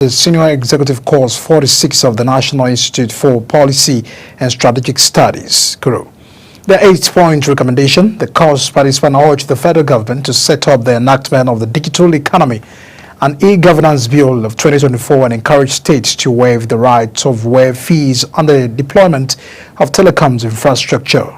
The Senior Executive Course 46 of the National Institute for Policy and Strategic Studies, CRO. The 8-point recommendation, the course participants urged the federal government to set up the enactment of the Digital Economy and E-Governance Bill of 2024 and encourage states to waive the right of waive fees on the deployment of telecoms infrastructure.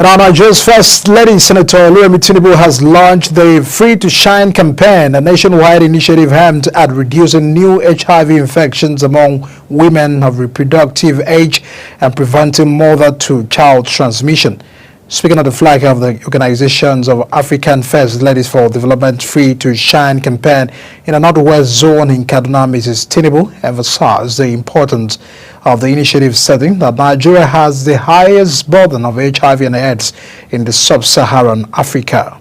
And Nigeria's First Lady, Senator Oluremi Tinubu, has launched the Free to Shine campaign, a nationwide initiative aimed at reducing new HIV infections among women of reproductive age and preventing mother-to-child transmission. Speaking at the flag of the Organizations of African First Ladies for Development Free to Shine campaign in the Northwest Zone in Kaduna, Mrs. Tinubu emphasized the importance of the initiative, stating that Nigeria has the highest burden of HIV and AIDS in the sub-Saharan Africa.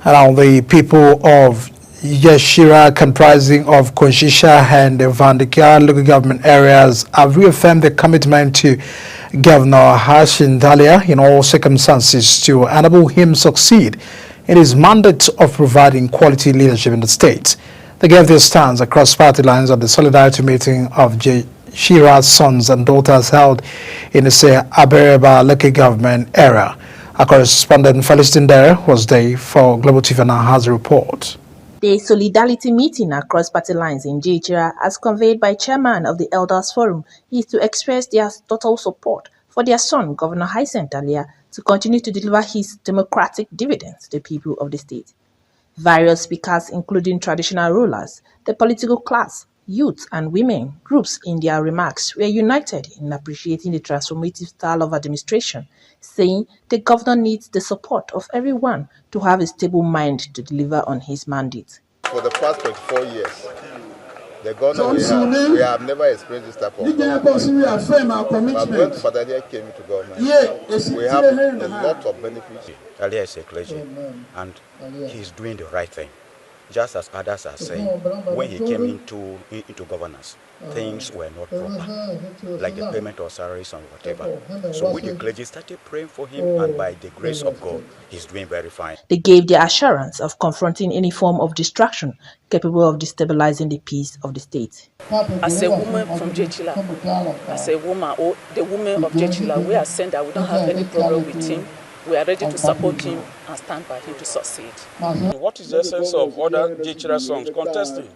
And the people of Yeshira, comprising of Konshisha and Vandikia local government areas, have reaffirmed their commitment to Governor Hashin Dalia in all circumstances to enable him succeed in his mandate of providing quality leadership in the state. They gave their stance across party lines at the solidarity meeting of Yeshira's sons and daughters held in the Abereba local government area. Our correspondent Felicity Dere was there for Global TV and has a report. The solidarity meeting across party lines in Jechira, as conveyed by chairman of the Elders Forum, is to express their total support for their son, Governor Hashin Dalia, to continue to deliver his democratic dividends to the people of the state. Various speakers, including traditional rulers, the political class, youth and women groups in their remarks were united in appreciating the transformative style of administration, saying the governor needs the support of everyone to have a stable mind to deliver on his mandate. For the past 24 years, the governor we have never experienced this type of government. But when Badalia came into government, we have a lot of benefits. Dalia is a clergy, and he's doing the right thing. Just as others are saying, when he came into governance, things were not proper, like the payment of salaries and whatever. So we the clergy started praying for him, and by the grace of God, he's doing very fine. They gave their assurance of confronting any form of distraction capable of destabilizing the peace of the state. As a woman from Jechila, as a woman, or the women of Jechila, we are saying that we don't have any problem with him. We are ready to support him and stand by him to succeed. What is the essence of other Jechira songs contesting?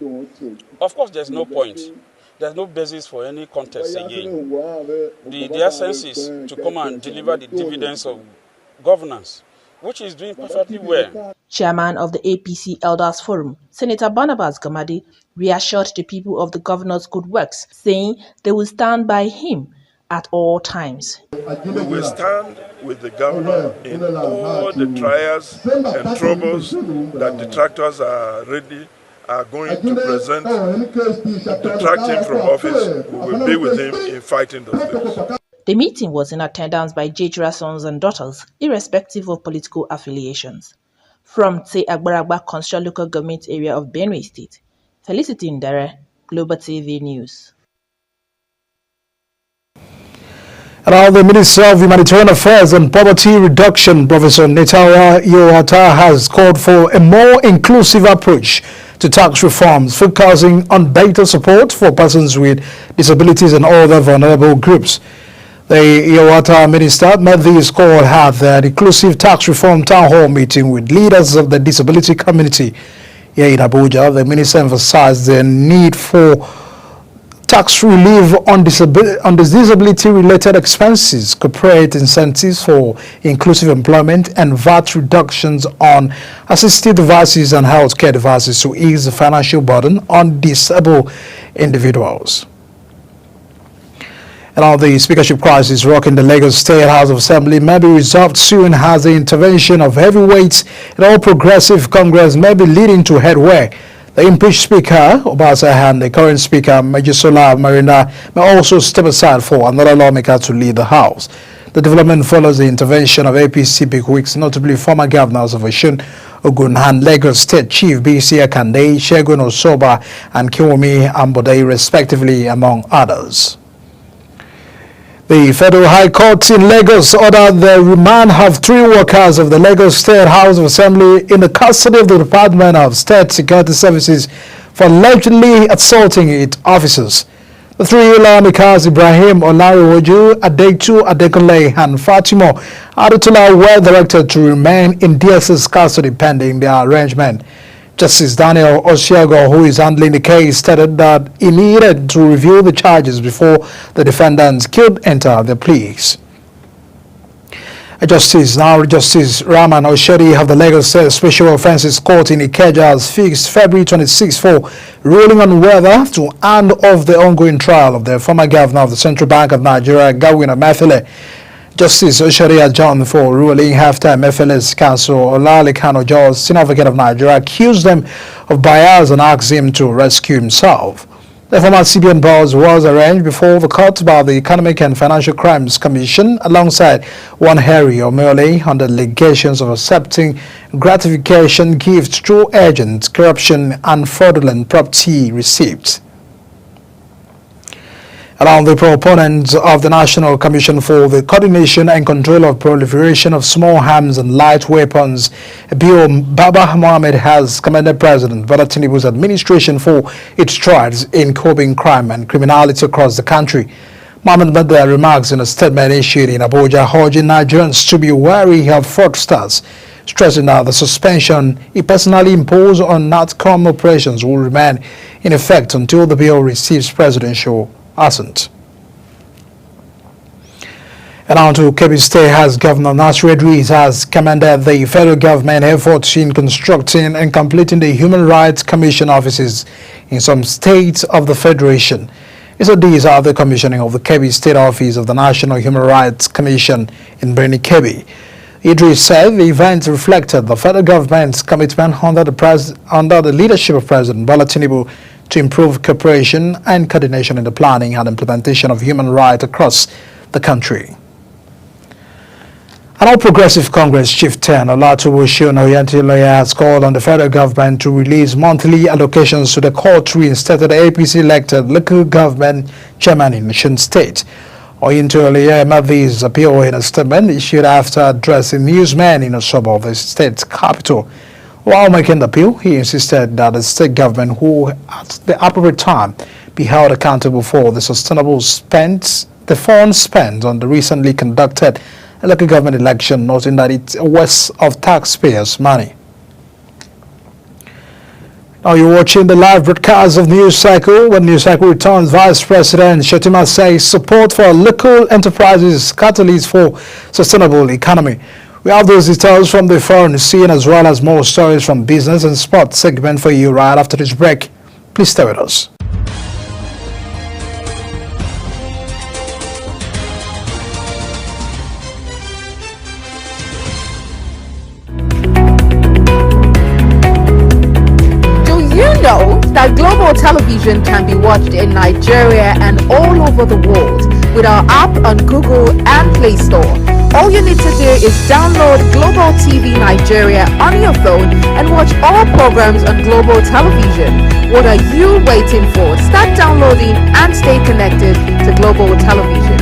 Of course, there's no point. There's no basis for any contest again. The essence is to come and deliver the dividends of governance, which is doing perfectly well. Chairman of the APC Elders Forum, Senator Barnabas Gamadi, reassured the people of the governor's good works, saying they will stand by him at all times. We will stand with the governor in all the trials and troubles that detractors are going to present to detract him from office. We will be with him in fighting those things. The meeting was in attendance by Jechira sons and daughters, irrespective of political affiliations. From Tse Agbaragba Constitutional Local Government Area of Benue State, Felicity Ndere, Global TV News. And the Minister of Humanitarian Affairs and Poverty Reduction, Professor Netawa Iowata, has called for a more inclusive approach to tax reforms, focusing on better support for persons with disabilities and other vulnerable groups. The Iowata minister made this call at the inclusive tax reform town hall meeting with leaders of the disability community here in Abuja. The minister emphasized the need for tax relief on disability-related expenses, corporate incentives for inclusive employment, and VAT reductions on assistive devices and healthcare devices to ease the financial burden on disabled individuals. And the speakership crisis rocking the Lagos State House of Assembly may be resolved soon, as the intervention of heavyweights in All Progressive Congress may be leading to headway. The impeached Speaker, Obasa, and the current Speaker, Majisola Marina, may also step aside for another lawmaker to lead the House. The development follows the intervention of APC bigwigs, notably former governors of Osun, Ogun, and Lagos State Chief BC Akande, Segun Osoba, and Kiwumi Ambode, respectively, among others. The Federal High Court in Lagos ordered the remand of 3 workers of the Lagos State House of Assembly in the custody of the Department of State Security Services for allegedly assaulting its officers. The 3 lawmakers, Ibrahim Olariwoju, Adetu Adekunle, and Fatima Adetola, were directed to remain in DSS custody pending their arraignment. Justice Daniel Osiago, who is handling the case, stated that he needed to review the charges before the defendants could enter the pleas. Justice Raman Oshodi of the Lagos State Special Offences Court in Ikeja has fixed February 26 for ruling on whether to hand off the ongoing trial of the former governor of the Central Bank of Nigeria, Godwin Emefiele. Justice Oshodi adjourned for ruling after Emefiele's counsel Olalekan Ojo, Senior Advocate of Nigeria, accused them of bias and asked him to rescue himself. The former CBN boss was arraigned before the court by the Economic and Financial Crimes Commission alongside one Harry Omole on the allegations of accepting gratification gifts through agents, corruption and fraudulent property receipts. Around the proponents of the National Commission for the Coordination and Control of Proliferation of Small Arms and Light Weapons, Bill Baba Mohammed has commended President Bola Tinubu's administration for its strides in curbing crime and criminality across the country. Mohammed made their remarks in a statement issued in Abuja, urging Nigerians to be wary of fraudsters, stressing that the suspension he personally imposed on NATCOM operations will remain in effect until the bill receives presidential assent. And on to Kebbi State, as Governor Nasir Idris has commended the federal government efforts in constructing and completing the Human Rights Commission offices in some states of the Federation. He said these are the commissioning of the Kebbi State office of the National Human Rights Commission in Birni Kebbi. Idris said the event reflected the federal government's commitment under the leadership of President Bola Tinubu to improve cooperation and coordination in the planning and implementation of human rights across the country. An All Progressive Congress chieftain Olatuwosho Oyentoye has called on the federal government to release monthly allocations to the court reinstated APC-elected local government chairman in Osun State. Oyentoye made this appeal in a statement issued after addressing newsmen in a suburb of the state's capital. While making the appeal, he insisted that the state government, who at the appropriate time, be held accountable for the the funds spent on the recently conducted local government election, noting that it's a waste of taxpayers' money. Now you're watching the live broadcast of News Cycle. When News Cycle returns, Vice President Shettima says support for local enterprises is catalyst for sustainable economy. We have those details from the foreign scene as well as more stories from business and sports segment for you right after this break. Please stay with us. Do you know that global television can be watched in Nigeria and all over the world with our app on Google and Play Store? All you need to do is download Global TV Nigeria on your phone and watch all programs on Global Television. What are you waiting for? Start downloading and stay connected to Global Television.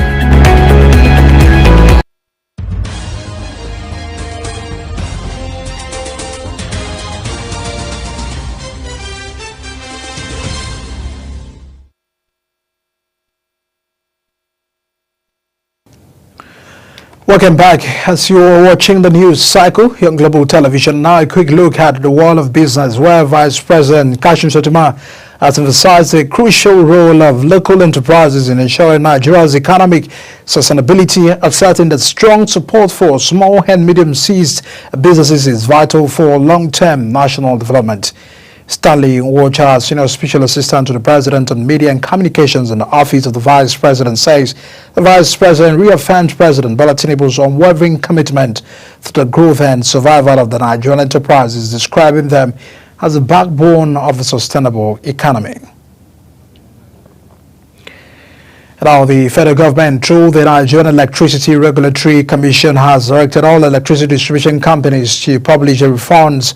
Welcome back. As you are watching the News Cycle here on Global Television, now a quick look at the world of business, where Vice President Kashim Shettima has emphasized the crucial role of local enterprises in ensuring Nigeria's economic sustainability, asserting that strong support for small and medium-sized businesses is vital for long-term national development. Stanley Nwocha, Senior Special Assistant to the President on Media and Communications in the Office of the Vice President, says the Vice President reaffirmed President Bola Tinubu's unwavering commitment to the growth and survival of the Nigerian enterprises, describing them as the backbone of a sustainable economy. Now, the federal government, through the Nigerian Electricity Regulatory Commission, has directed all electricity distribution companies to publish the refunds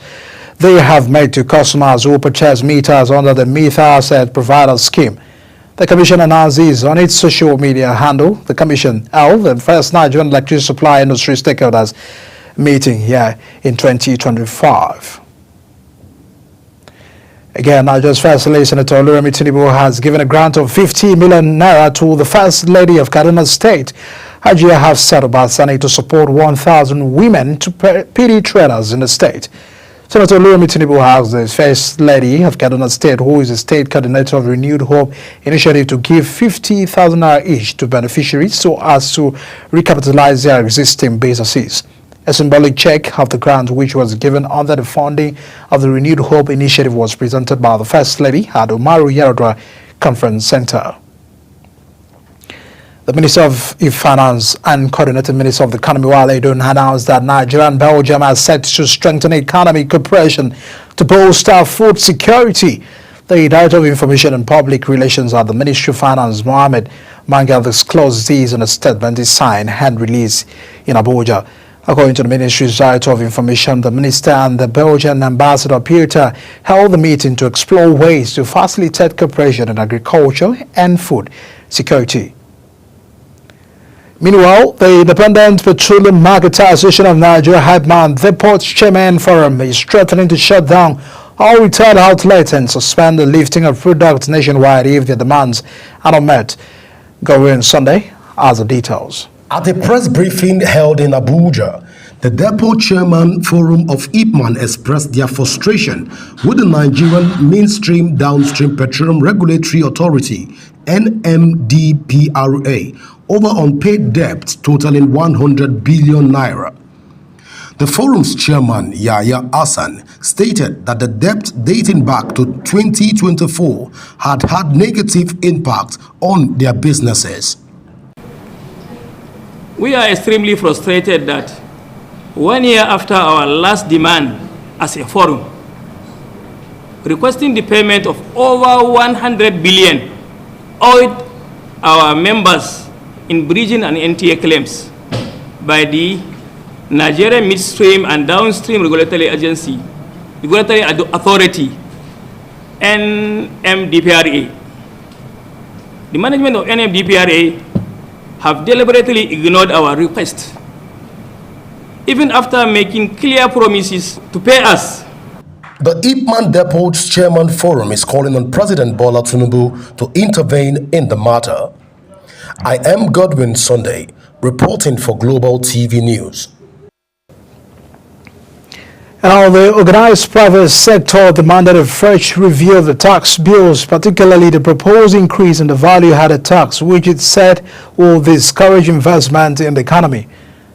they have made to customers who purchase meters under the Meter Asset Provider Scheme. The Commission announced this on its social media handle. The Commission held the first Nigerian electricity supply industry stakeholders meeting here in 2025. Again, Nigeria's First Lady Senator Oluremi Tinubu has given a grant of 50 million naira to the First Lady of Kaduna State, Hajiya Hafsat Obasani, to support 1,000 women to PD trainers in the state. Senator Oluremi Tinubu has the First Lady of Kaduna State, who is the state coordinator of Renewed Hope initiative, to give 50,000 naira each to beneficiaries so as to recapitalize their existing businesses. A symbolic check of the grant, which was given under the funding of the Renewed Hope initiative, was presented by the First Lady at Umaru Yaradua Conference Center. The Minister of Finance and Coordinating Minister of the Economy, Wale Edun, announced that Nigeria and Belgium are set to strengthen economic cooperation to bolster food security. The Director of Information and Public Relations at the Ministry of Finance, Mohamed Mangal, disclosed these in a statement he signed and released in Abuja. According to the Ministry's Director of Information, the Minister and the Belgian Ambassador Peter held the meeting to explore ways to facilitate cooperation in agriculture and food security. Meanwhile, the Independent Petroleum Marketer Association of Nigeria, HYPMAN, the Ports Chairman Forum, is threatening to shut down all retail outlets and suspend the lifting of products nationwide if their demands are not met. Gowin Sunday has the details. At a press briefing held in Abuja, the Depot Chairman Forum of HYPMAN expressed their frustration with the Nigerian Mainstream Downstream Petroleum Regulatory Authority, NMDPRA, over unpaid debts totaling 100 billion naira. The forum's chairman, Yahya Hassan, stated that the debt dating back to 2024 had negative impact on their businesses. We are extremely frustrated that 1 year after our last demand as a forum, requesting the payment of over 100 billion owed our members in bridging and NTA claims by the Nigerian Midstream and Downstream Regulatory Agency, Regulatory Authority, NMDPRA. The management of NMDPRA have deliberately ignored our request, even after making clear promises to pay us. The HYPMAN Depot's Chairman Forum is calling on President Bola Tinubu to intervene in the matter. I am Godwin Sunday, reporting for Global TV News. Now, the organized private sector demanded a fresh review of the tax bills, particularly the proposed increase in the value-added tax, which it said will discourage investment in the economy.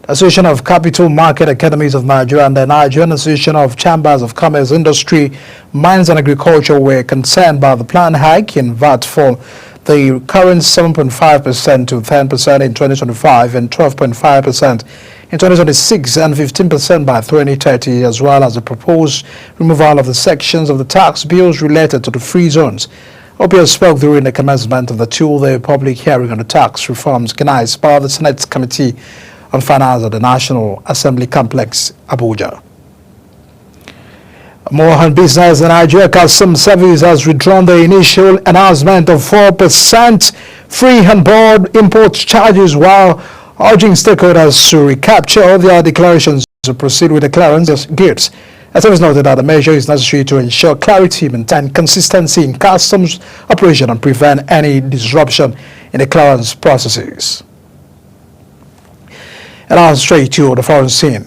The Association of Capital Market Academies of Nigeria and the Nigerian Association of Chambers of Commerce, Industry, Mines and Agriculture were concerned by the planned hike in VAT for the current 7.5% to 10% in 2025 and 12.5% in 2026 and 15% by 2030, as well as the proposed removal of the sections of the tax bills related to the free zones. OPS spoke during the commencement of the two-day public hearing on the tax reforms organized by the Senate Committee on Finance at the National Assembly Complex, Abuja. More on business. The Nigeria Customs Service has withdrawn the initial announcement of 4% free on-board import charges, while urging stakeholders to recapture their declarations to proceed with the clearance of goods. The service noted that the measure is necessary to ensure clarity, maintain consistency in customs operation, and prevent any disruption in the clearance processes. And now straight to the foreign scene.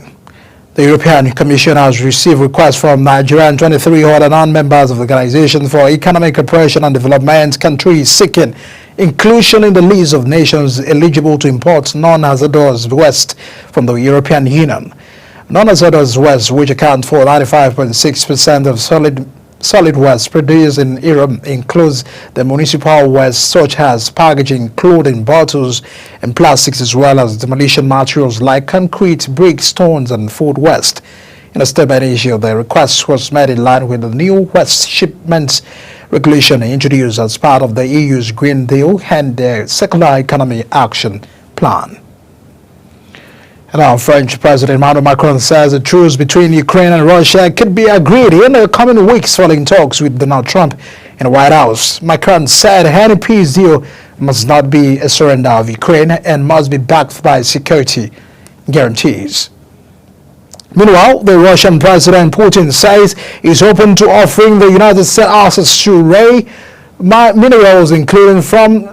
The European Commission has received requests from Nigeria and 23 other non-members of the Organization for Economic Cooperation and Development countries seeking inclusion in the list of nations eligible to import non-hazardous waste from the European Union. Non-hazardous waste, which account for 95.6% of solid waste produced in Europe, includes the municipal waste such as packaging, clothing, bottles, and plastics, as well as demolition materials like concrete, bricks, stones, and food waste. In a statement issued, the request was made in line with the new waste shipments regulation introduced as part of the EU's Green Deal and the Circular Economy Action Plan. And now, French President Emmanuel Macron says a truce between Ukraine and Russia could be agreed in the coming weeks following talks with Donald Trump In the White House, Macron said any peace deal must not be a surrender of Ukraine and must be backed by security guarantees. Meanwhile, the Russian President Putin says he's open to offering the United States access to rare minerals, including from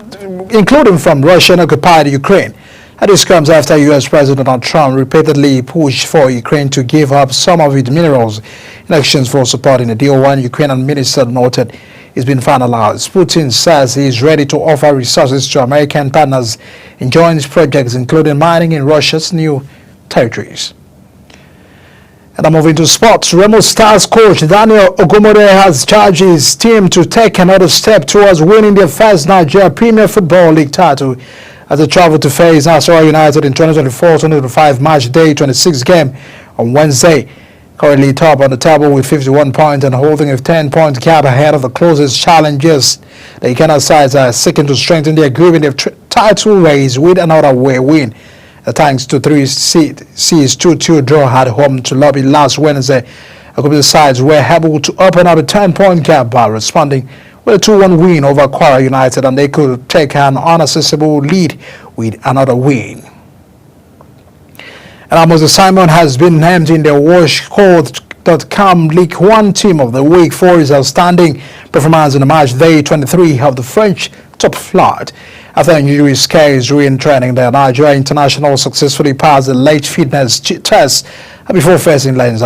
Russian-occupied Ukraine. And this comes after U.S. President Donald Trump repeatedly pushed for Ukraine to give up some of its minerals in exchange for supporting a deal. One Ukrainian minister noted it's been finalized. Putin says he is ready to offer resources to American partners in joint projects, including mining in Russia's new territories. And I'm moving to sports. Remo Stars coach Daniel Ogumode has charged his team to take another step towards winning their first Nigeria Premier Football League title as they travel to face Nasarawa United in 2024-2025 match day 26 game on Wednesday. Currently top on the table with 51 points and holding a 10-point gap ahead of the closest challengers. The Ikana sides are seeking to strengthen their grip in their title race with another away win. Thanks to 3C's 2-2 draw at home to Lobby last Wednesday, the sides were able to open up a 10-point gap by responding with a 2-1 win over Kwara United, and they could take an unaccessible lead with another win. And Amos Simon has been named in the WashCode.com League 1 Team of the Week for his outstanding performance in the match day 23 of the French top flight. After injury scares during training, the Nigeria International successfully passed the late fitness test before facing Lens